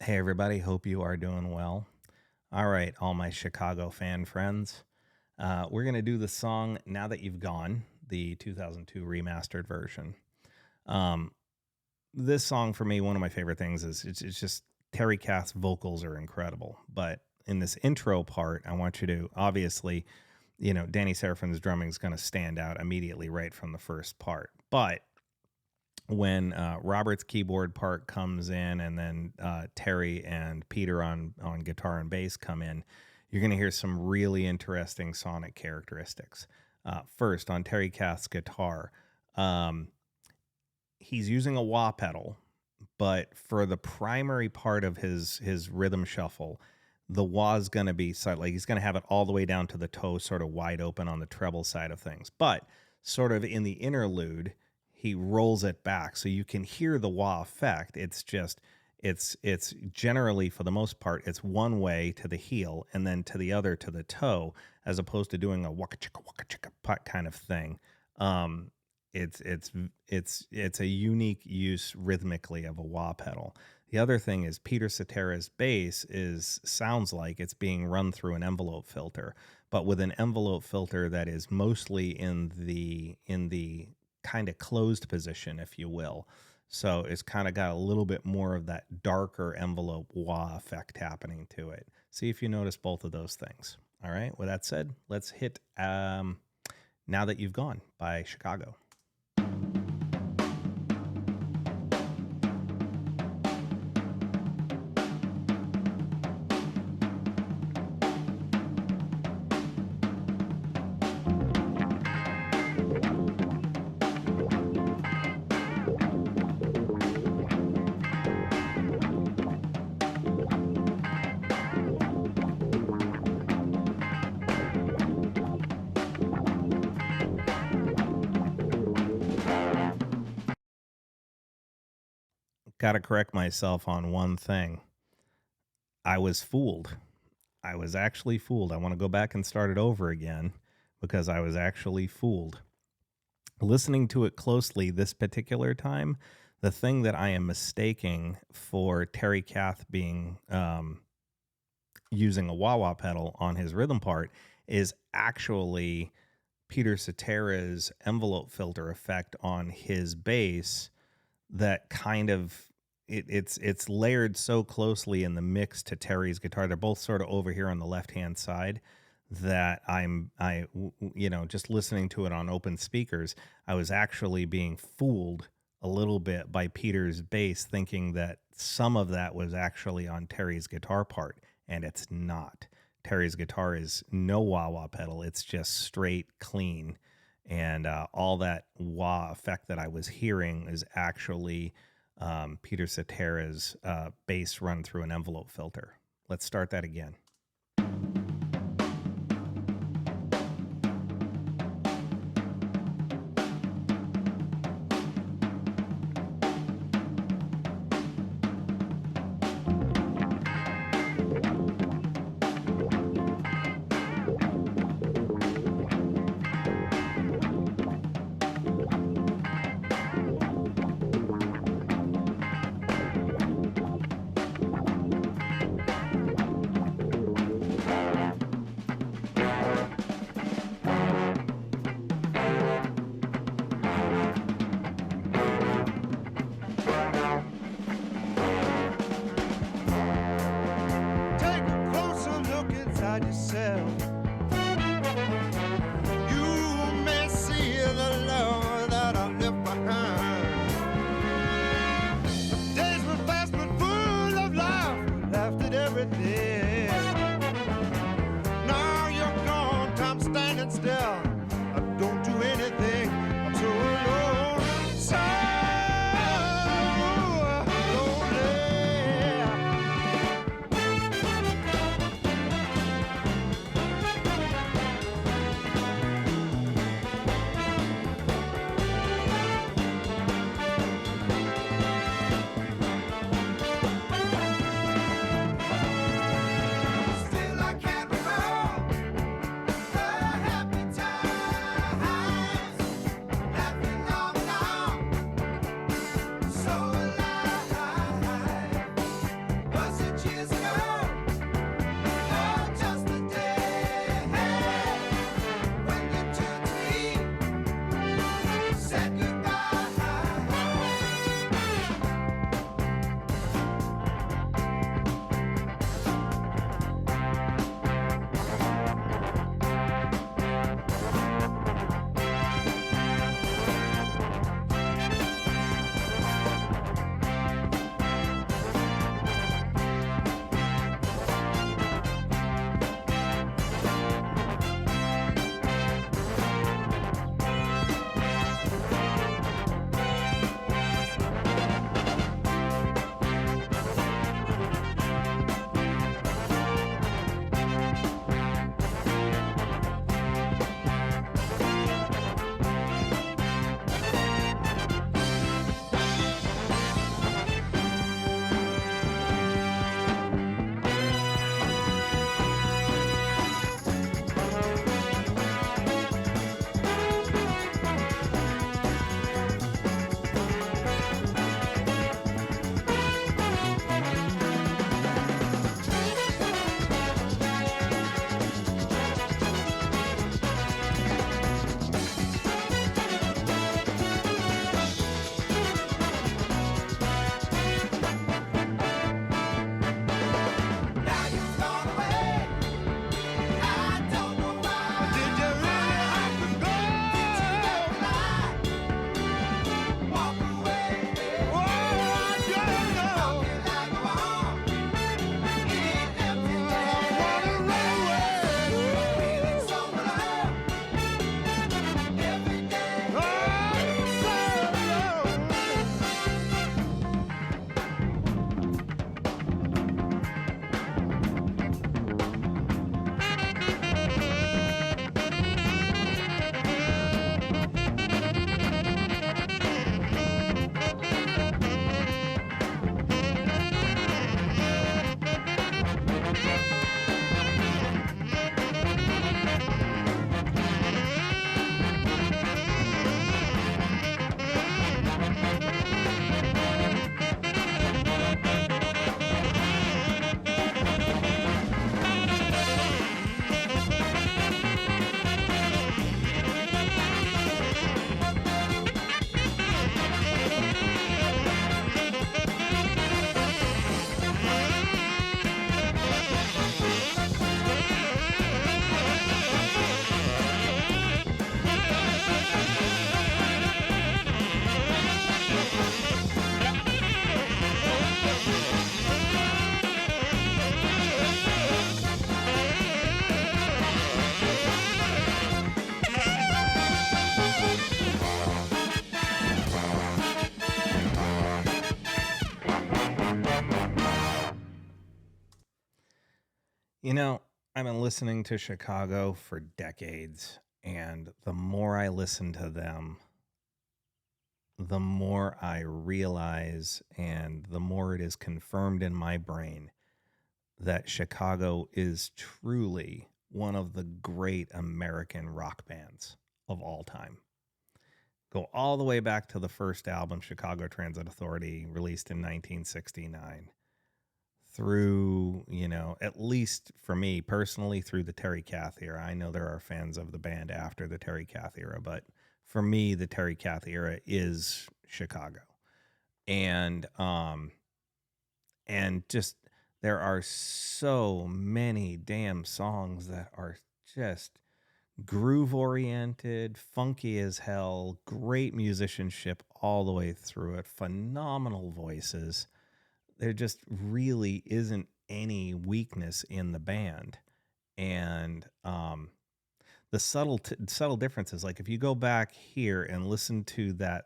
Hey, everybody. Hope you are doing well. All right, all my Chicago fan friends. We're going to do the song Now That You've Gone, the 2002 remastered version. This song, for me, one of my favorite things is it's just Terry Kath's vocals are incredible. But in this intro part, I want you to obviously, Danny Seraphine's drumming is going to stand out immediately right from the first part. But when Robert's keyboard part comes in and then Terry and Peter on guitar and bass come in, you're going to hear some really interesting sonic characteristics. First, on Terry Kath's guitar, he's using a wah pedal, but for the primary part of his rhythm shuffle, the wah is going to be like he's going to have it all the way down to the toe, sort of wide open on the treble side of things. But sort of in the interlude, he rolls it back so you can hear the wah effect. It's just, it's generally, for the most part, it's one way to the heel and then to the other to the toe, as opposed to doing a waka chicka putt kind of thing. It's a unique use rhythmically of a wah pedal. The other thing is Peter Cetera's bass sounds like it's being run through an envelope filter, but with an envelope filter that is mostly in the kind of closed position, if you will. So it's kind of got a little bit more of that darker envelope wah effect happening to it. See if you notice both of those things. All right. With that said, let's hit Now That You've Gone by Chicago. Got to correct myself on one thing. I was fooled. I was actually fooled. I want to go back and start it over again because I was actually fooled. Listening to it closely this particular time, the thing that I am mistaking for Terry Kath being using a wah-wah pedal on his rhythm part is actually Peter Cetera's envelope filter effect on his bass. That kind of it's layered so closely in the mix to Terry's guitar. They're both sort of over here on the left-hand side that just listening to it on open speakers, I was actually being fooled a little bit by Peter's bass, thinking that some of that was actually on Terry's guitar part, and it's not. Terry's guitar is no wah-wah pedal. It's just straight clean. And all that wah effect that I was hearing is actually Peter Cetera's bass run through an envelope filter. Let's start that again. You know, I've been listening to Chicago for decades, and the more I listen to them, the more I realize and the more it is confirmed in my brain that Chicago is truly one of the great American rock bands of all time. Go all the way back to the first album, Chicago Transit Authority, released in 1969, through, at least for me personally, through the Terry Kath era. I know there are fans of the band after the Terry Kath era, but for me, the Terry Kath era is Chicago. And just there are so many damn songs that are just groove oriented, funky as hell, great musicianship all the way through it, phenomenal voices. There just really isn't any weakness in the band. And the subtle differences, like if you go back here and listen to that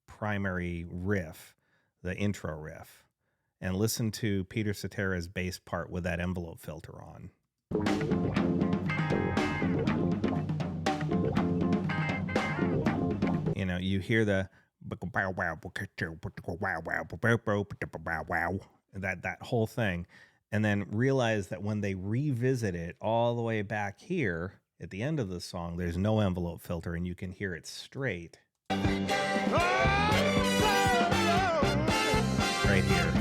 primary riff, the intro riff, and listen to Peter Cetera's bass part with that envelope filter on. You hear the that whole thing, and then realize that when they revisit it all the way back here at the end of the song, there's no envelope filter, and you can hear it straight right here.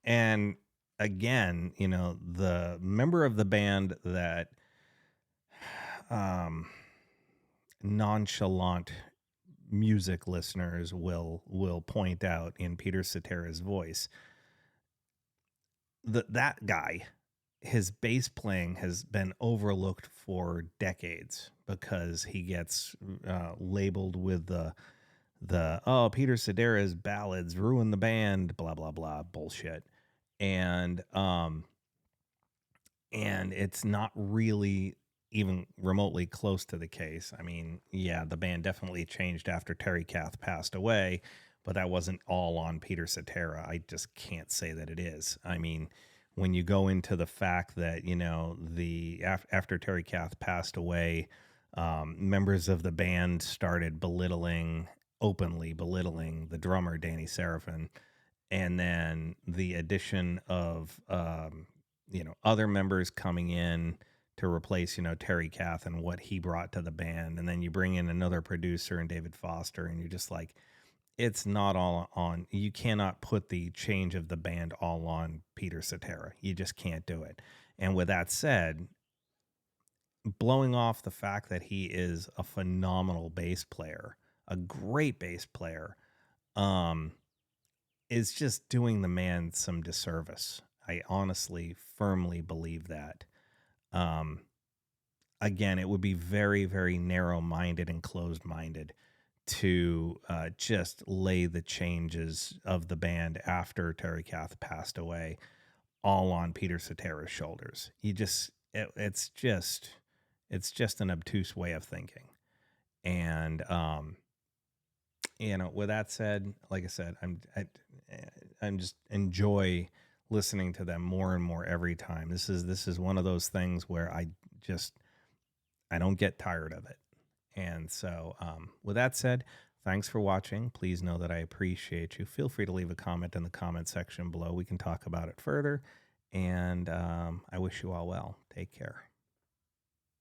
And again, the member of the band that nonchalant music listeners will point out in Peter Cetera's voice, that guy, his bass playing has been overlooked for decades because he gets labeled with the Peter Cetera's ballads ruin the band, blah blah blah bullshit. And it's not really even remotely close to the case. I mean, yeah, the band definitely changed after Terry Kath passed away, but that wasn't all on Peter Cetera. I just can't say that it is. I mean, when you go into the fact that, after Terry Kath passed away, members of the band started openly belittling the drummer, Danny Seraphin. And then the addition of, other members coming in to replace, Terry Kath and what he brought to the band. And then you bring in another producer and David Foster, and you're just like, it's not all on, you cannot put the change of the band all on Peter Cetera. You just can't do it. And with that said, blowing off the fact that he is a phenomenal bass player, a great bass player, is just doing the man some disservice. I honestly, firmly believe that. Again, it would be very, very narrow-minded and closed-minded to just lay the changes of the band after Terry Kath passed away all on Peter Cetera's shoulders. It's just an obtuse way of thinking. And with that said, like I said, I'm just enjoy listening to them more and more every time. This is one of those things where I don't get tired of it. And so, with that said, thanks for watching. Please know that I appreciate you. Feel free to leave a comment in the comment section below. We can talk about it further. And I wish you all well. Take care.